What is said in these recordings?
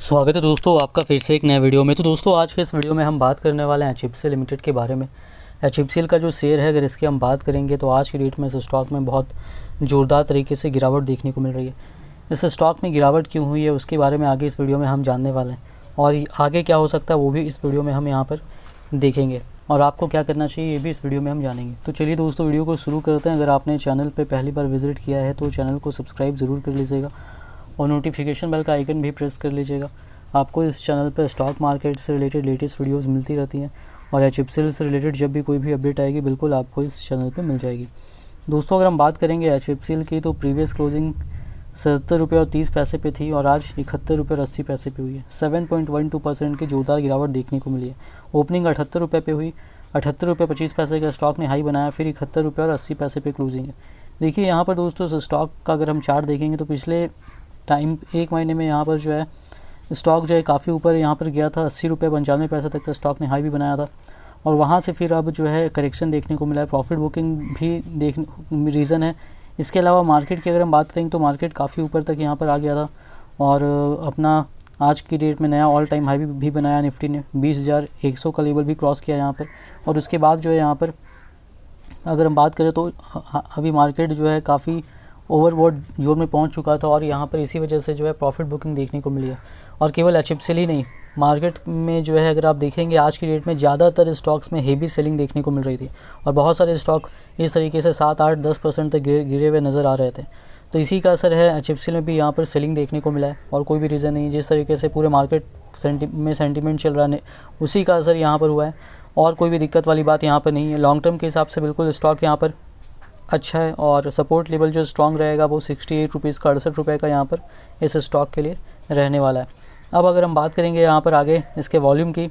स्वागत है दोस्तों आपका फिर से एक नए वीडियो में। तो दोस्तों आज के इस वीडियो में हम बात करने वाले हैं एचएफसीएल लिमिटेड के बारे में। एचएफसीएल का जो शेयर है, अगर इसकी हम बात करेंगे तो आज की डेट में इस स्टॉक में बहुत ज़ोरदार तरीके से गिरावट देखने को मिल रही है। इस स्टॉक में गिरावट क्यों हुई है उसके बारे में आगे इस वीडियो में हम जानने वाले हैं, और आगे क्या हो सकता है वो भी इस वीडियो में हम यहाँ पर देखेंगे, और आपको क्या करना चाहिए ये भी इस वीडियो में हम जानेंगे। तो चलिए दोस्तों वीडियो को शुरू करते हैं। अगर आपने चैनल पर पहली बार विजिट किया है तो चैनल को सब्सक्राइब ज़रूर कर लीजिएगा और नोटिफिकेशन बेल का आइकन भी प्रेस कर लीजिएगा। आपको इस चैनल पर स्टॉक मार्केट से रिलेटेड लेटेस्ट वीडियोस मिलती रहती हैं, और एचएफसीएल से रिलेटेड जब भी कोई भी अपडेट आएगी बिल्कुल आपको इस चैनल पे मिल जाएगी। दोस्तों अगर हम बात करेंगे एचएफसीएल की तो प्रीवियस क्लोजिंग 77 रुपये और 30 पैसे पे थी और आज 71 रुपये और 80 पैसे पे हुई है। 7.12% की जोरदार गिरावट देखने को मिली है। ओपनिंग 78 रुपये पे हुई, 78 रुपये 25 पैसे का स्टॉक ने हाई बनाया, फिर 71 रुपये और 80 पैसे पे क्लोजिंग है। देखिए यहाँ पर दोस्तों स्टॉक का अगर हम चार्ट देखेंगे तो पिछले टाइम एक महीने में यहाँ पर जो है स्टॉक जो है काफ़ी ऊपर यहाँ पर गया था। 80 रुपये 95 पैसे तक का स्टॉक ने हाई भी बनाया था, और वहाँ से फिर अब जो है करेक्शन देखने को मिला है। प्रॉफिट बुकिंग भी रीज़न है। इसके अलावा मार्केट की अगर हम बात करें तो मार्केट काफ़ी ऊपर तक यहाँ पर आ गया था, और अपना आज की डेट में नया ऑल टाइम हाई भी बनाया। निफ्टी ने 20,100 का लेवल भी क्रॉस किया यहाँ पर, और उसके बाद जो है यहाँ पर अगर हम बात करें तो अभी मार्केट जो है काफ़ी ओवरबॉट जोन में पहुंच चुका था, और यहाँ पर इसी वजह से जो है प्रॉफिट बुकिंग देखने को मिली है। और केवल एचएफसीएल ही नहीं, मार्केट में जो है अगर आप देखेंगे आज की डेट में ज़्यादातर स्टॉक्स में हेवी सेलिंग देखने को मिल रही थी, और बहुत सारे स्टॉक इस तरीके से 7, 8, 10% तक गिरे हुए नज़र आ रहे थे। तो इसी का असर है एचएफसीएल में भी यहाँ पर सेलिंग देखने को मिला है, और कोई भी रीज़न नहीं। जिस तरीके से पूरे मार्केट में सेंटिमेंट चल रहा है उसी का असर यहाँ पर हुआ है, और कोई भी दिक्कत वाली बात यहाँ पर नहीं है। लॉन्ग टर्म के हिसाब से बिल्कुल स्टॉक यहाँ पर अच्छा है, और सपोर्ट लेवल जो स्ट्रॉन्ग रहेगा वो 68 रुपीज़ का 68 रुपये का यहाँ पर इस स्टॉक के लिए रहने वाला है। अब अगर हम बात करेंगे यहाँ पर आगे इसके वॉल्यूम की,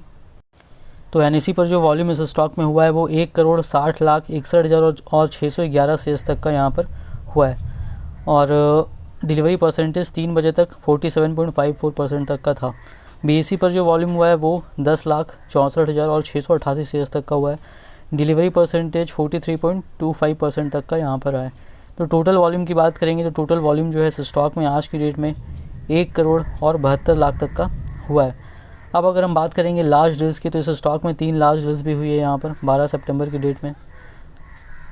तो एनएसई पर जो वॉल्यूम इस स्टॉक में हुआ है वो 1,60,61,000 और 611 शेयर्स तक का यहाँ पर हुआ है, और डिलीवरी परसेंटेज 3 बजे तक 47.54% तक का था। बीएसई पर जो वॉल्यूम हुआ है वो 10,64,000 और 688 शेयर्स तक का हुआ है। डिलीवरी परसेंटेज 43.25% तक का यहाँ पर आया। तो टोटल वॉल्यूम की बात करेंगे तो टोटल वॉल्यूम जो है इस स्टॉक में आज की डेट में 1,72,00,000 तक का हुआ है। अब अगर हम बात करेंगे लार्ज डील्स की, तो इस स्टॉक में 3 लार्ज डील्स भी हुई है यहाँ पर 12 सितंबर की डेट में।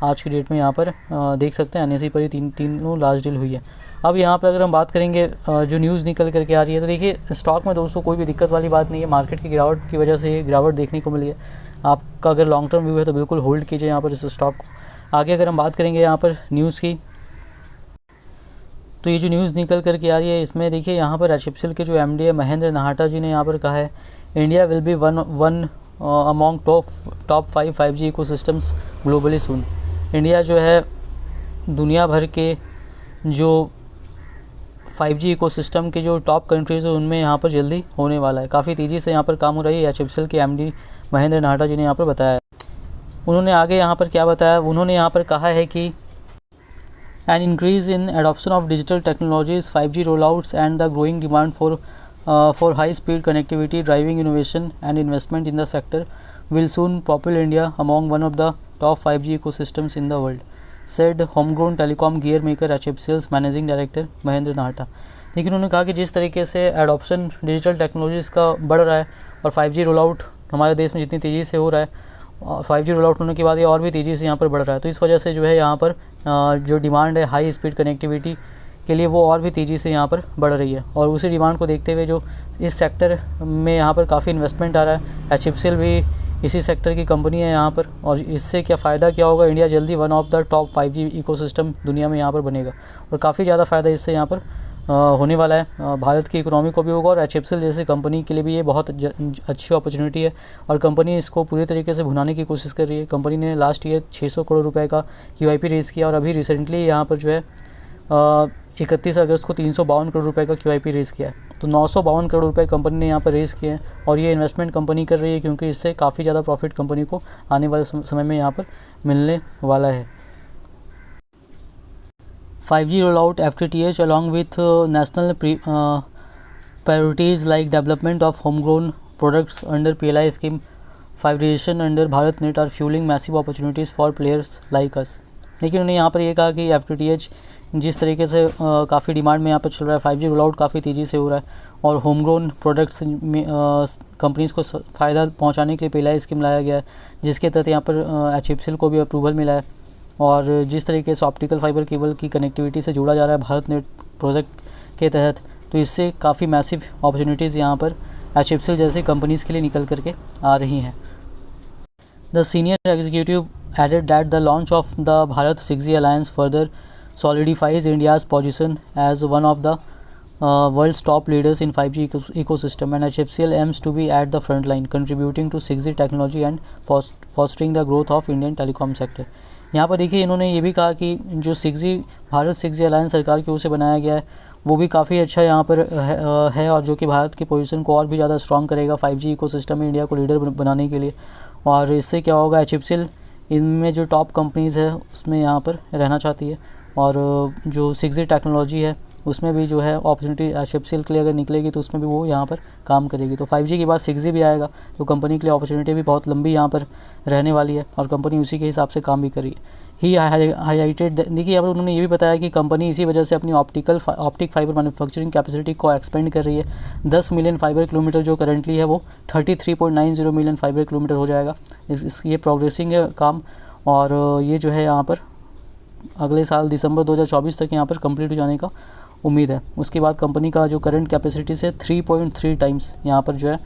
आज की डेट में यहाँ पर देख सकते हैं एनएसई पर ही तीनों लार्ज डील हुई है। अब यहाँ पर अगर हम बात करेंगे जो न्यूज़ निकल करके आ रही है, तो देखिए स्टॉक में दोस्तों कोई भी दिक्कत वाली बात नहीं है। मार्केट की गिरावट की वजह से गिरावट देखने को मिली है। आपका अगर लॉन्ग टर्म व्यू है तो बिल्कुल होल्ड कीजिए यहाँ पर इस स्टॉक को। आगे अगर हम बात करेंगे यहाँ पर न्यूज़ की, तो ये जो न्यूज़ निकल करके आ रही है इसमें देखिए यहाँ पर एचएफसीएल के जो एमडी है महेंद्र नाहटा जी ने यहाँ पर कहा है, India will be one among top 5 5G ecosystems globally soon. India जो है दुनिया भर के जो 5G इकोसिस्टम के जो टॉप कंट्रीज़ है उनमें यहाँ पर जल्दी होने वाला है। काफ़ी तेज़ी से यहाँ पर काम हो रही है, एचएफसीएल के एमडी महेंद्र नाहटा जी ने यहाँ पर बताया है। उन्होंने आगे यहाँ पर क्या बताया, उन्होंने यहाँ पर कहा है कि an increase in adoption of digital technologies, 5G rollouts and the growing demand for high speed connectivity driving innovation and investment in the sector will soon propel India among one of the top 5G ecosystems in the world, said homegrown telecom gear maker HFCL managing director Mahendra Nahata. लेकिन उन्होंने कहा कि जिस तरीके से adoption digital technologies का बढ़ रहा है और 5G रोल आउट हमारे देश में जितनी तेज़ी से हो रहा है, और 5G रोल आउट होने के बाद ये और भी तेज़ी से यहाँ पर बढ़ रहा है, तो इस वजह से जो है यहाँ पर जो डिमांड है हाई स्पीड कनेक्टिविटी के लिए वो और भी तेज़ी से यहाँ पर बढ़ रही है। और उसी डिमांड को देखते हुए जो इस सेक्टर में यहाँ पर काफ़ी इन्वेस्टमेंट आ रहा है, एचएफसीएल भी इसी सेक्टर की कंपनी है यहाँ पर, और इससे क्या फ़ायदा क्या होगा, इंडिया जल्दी one of the top 5G ecosystem दुनिया में यहाँ पर बनेगा, और काफ़ी ज़्यादा फ़ायदा इससे यहाँ पर होने वाला है। भारत की इकोनॉमी को भी होगा, और एचएफसीएल जैसी कंपनी के लिए भी ये बहुत अच्छी अपॉर्चुनिटी है, और कंपनी इसको पूरी तरीके से भुनाने की कोशिश कर रही है। कंपनी ने लास्ट ईयर 600 करोड़ रुपए का QIP रेज़ किया, और अभी रिसेंटली यहाँ पर जो है 31 अगस्त को 352 करोड़ रुपए का QIP रेज़ किया है। तो 952 करोड़ रुपए कंपनी ने यहाँ पर रेज़ किए हैं, और ये इन्वेस्टमेंट कंपनी कर रही है क्योंकि इससे काफ़ी ज़्यादा प्रॉफिट कंपनी को आने वाले समय में यहाँ पर मिलने वाला है। 5G rollout FTTH along with national priorities like development of homegrown products under PLI scheme, 5G under BharatNet are fueling massive opportunities for players like us. लेकिन उन्होंने यहाँ पर ये कहा कि FTTH जिस तरीके से काफ़ी डिमांड में यहाँ पर चल रहा है, 5G रोल आउट काफ़ी तेज़ी से हो रहा है और होम ग्रोन प्रोडक्ट्स में कंपनीज़ को फ़ायदा पहुँचाने के लिए पहला स्कीम लाया गया है, जिसके तहत यहाँ पर HFCL को भी अप्रूवल मिला है। और जिस तरीके से ऑप्टिकल फाइबर केबल की कनेक्टिविटी से जोड़ा जा रहा है भारत नेट प्रोजेक्ट के तहत, तो इससे काफ़ी मैसिव अपॉर्चुनिटीज़ यहाँ पर HFCL जैसी कंपनीज़ के लिए निकल करके आ रही हैं। The senior executive added that the launch of the Bharat 6G alliance further solidifies India's position as one of the world's top leaders in 5G ecosystem, and HFCL aims to be at the front line, contributing to 6G technology and fostering the growth of Indian telecom sector. यहाँ पर देखिए इन्होंने ये भी कहा कि जो 6G Bharat 6G alliance सरकार की ओर से बनाया गया है वो भी काफ़ी अच्छा यहाँ पर है और जो कि भारत की पोजीशन को और भी ज़्यादा स्ट्रॉन्ग करेगा 5G इकोसिस्टम में इंडिया को लीडर बनाने के लिए। और इससे क्या होगा, HFCL इनमें जो टॉप कंपनीज़ है उसमें यहाँ पर रहना चाहती है और जो 6G टेक्नोलॉजी है उसमें भी जो है अपॉर्चुनिटी HFCL के लिए अगर निकलेगी तो उसमें भी वो यहाँ पर काम करेगी। तो 5G के बाद 6G भी आएगा तो कंपनी के लिए अपॉर्चुनिटी भी बहुत लंबी यहाँ पर रहने वाली है और कंपनी उसी के हिसाब से काम भी करी ही हाईलाइटेड। देखिए यहाँ पर उन्होंने ये भी बताया कि कंपनी इसी वजह से अपनी ऑप्टिक फाइबर मैन्युफैक्चरिंग कैपेसिटी को एक्सपेंड कर रही है। 10 मिलियन फाइबर किलोमीटर जो करंटली है वो 33.90 मिलियन फाइबर किलोमीटर हो जाएगा। ये प्रोग्रेसिंग है काम और ये जो है यहाँ पर अगले साल दिसंबर 2024 तक यहाँ पर कंप्लीट हो जाने का उम्मीद है। उसके बाद कंपनी का जो करंट कैपेसिटी से 3.3 टाइम्स यहाँ पर जो है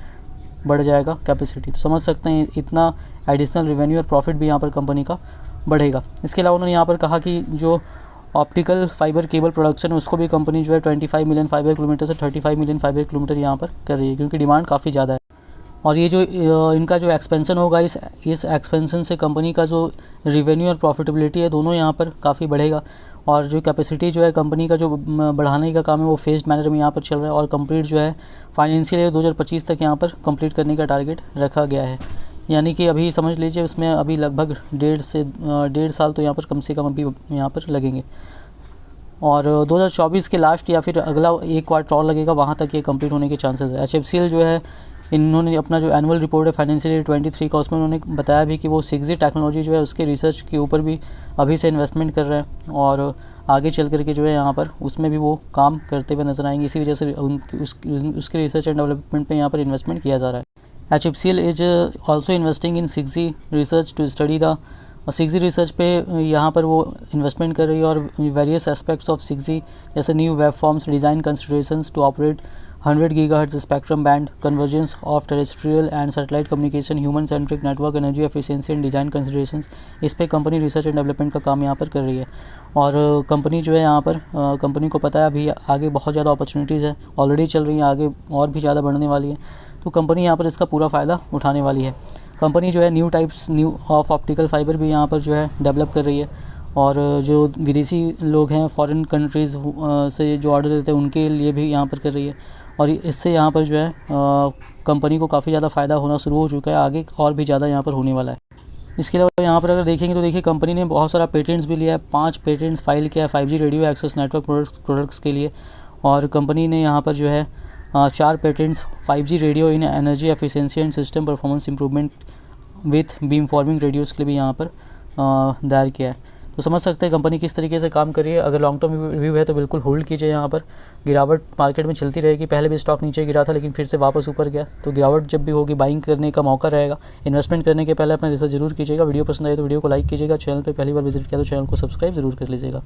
बढ़ जाएगा कैपेसिटी। तो समझ सकते हैं इतना एडिशनल रेवेन्यू और प्रॉफिट भी यहाँ पर कंपनी का बढ़ेगा। इसके अलावा उन्होंने यहाँ पर कहा कि जो ऑप्टिकल फाइबर केबल प्रोडक्शन है उसको भी कंपनी जो है 25 मिलियन फाइबर किलोमीटर से 35 मिलियन फाइबर किलोमीटर यहाँ पर कर रही है, क्योंकि डिमांड काफ़ी ज़्यादा है। और ये जो इनका जो एक्सपेंशन होगा इस एक्सपेंशन से कंपनी का जो रेवेन्यू और प्रॉफिटेबिलिटी है दोनों यहाँ पर काफ़ी बढ़ेगा। और जो कैपेसिटी जो है कंपनी का जो बढ़ाने का काम है वो फेज्ड मैनर में यहाँ पर चल रहा है और कंप्लीट जो है फाइनेंशियल ईयर 2025 तक यहाँ पर कंप्लीट करने का टारगेट रखा गया है। यानी कि अभी समझ लीजिए उसमें अभी लगभग 1.5 साल तो यहाँ पर कम से कम अभी यहाँ पर लगेंगे और 2024 के लास्ट या फिर अगला एक क्वार्टर और लगेगा, वहाँ तक ये कंप्लीट होने के चांसेस है। HFCL जो है इन्होंने अपना जो एनुअल रिपोर्ट है फाइनेंशियल ईयर 23 का उसमें उन्होंने बताया भी कि वो 6G टेक्नोलॉजी जो है उसके रिसर्च के ऊपर भी अभी से इन्वेस्टमेंट कर रहे हैं और आगे चल करके जो है यहाँ पर उसमें भी वो काम करते हुए नजर आएंगे। इसी वजह से उसके रिसर्च एंड डेवलपमेंट पे यहाँ पर इन्वेस्टमेंट किया जा रहा है। HFCL is also investing in 6G research to study the 6G research पे यहाँ पर वो इन्वेस्टमेंट कर रही है और वेरियस एस्पेक्ट्स ऑफ 6G जैसे new wave forms, design considerations to operate 100 GHz spectrum band, convergence of terrestrial and satellite communication, human centric network, energy efficiency and design considerations, इस पे कंपनी रिसर्च एंड डेवलपमेंट का काम यहाँ पर कर रही है। और कंपनी जो है यहाँ पर कंपनी को पता है अभी आगे बहुत ज़्यादा अपॉर्चुनिटीज़ है, ऑलरेडी चल रही है, आगे और भी ज़्यादा बढ़ने वाली है, तो कंपनी यहाँ पर इसका पूरा फ़ायदा उठाने वाली है। कंपनी जो है न्यू ऑफ ऑप्टिकल फाइबर भी यहाँ पर जो है डेवलप कर रही है और जो विदेशी लोग हैं फॉरेन कंट्रीज़ से जो ऑर्डर देते हैं उनके लिए भी यहाँ पर कर रही है और इससे यहाँ पर जो है कंपनी को काफ़ी ज़्यादा फ़ायदा होना शुरू हो चुका है, आगे और भी ज़्यादा यहाँ पर होने वाला है। इसके अलावा यहाँ पर अगर देखेंगे तो देखिए कंपनी ने बहुत सारा पेटेंट्स भी लिया है, 5 पेटेंट्स फाइल किया है 5G radio access network products के लिए और कंपनी ने यहाँ पर जो है 4 patents 5G radio in energy efficiency and system performance improvement with beam forming radios के लिए भी यहाँ पर दायर किया है। तो समझ सकते हैं कंपनी किस तरीके से काम कर रही है। अगर लॉन्ग टर्म व्यू है तो बिल्कुल होल्ड कीजिए, यहाँ पर गिरावट मार्केट में चलती रहेगी। पहले भी स्टॉक नीचे गिरा था लेकिन फिर से वापस ऊपर गया, तो गिरावट जब भी होगी बाइंग करने का मौका रहेगा। इन्वेस्टमेंट करने के पहले अपना रिसर्च जरूर कीजिएगा। वीडियो पसंद आए तो वीडियो को लाइक कीजिएगा, चैनल पर पहली बार विजिट किया तो चैनल को सब्सक्राइब जरूर कर लीजिएगा।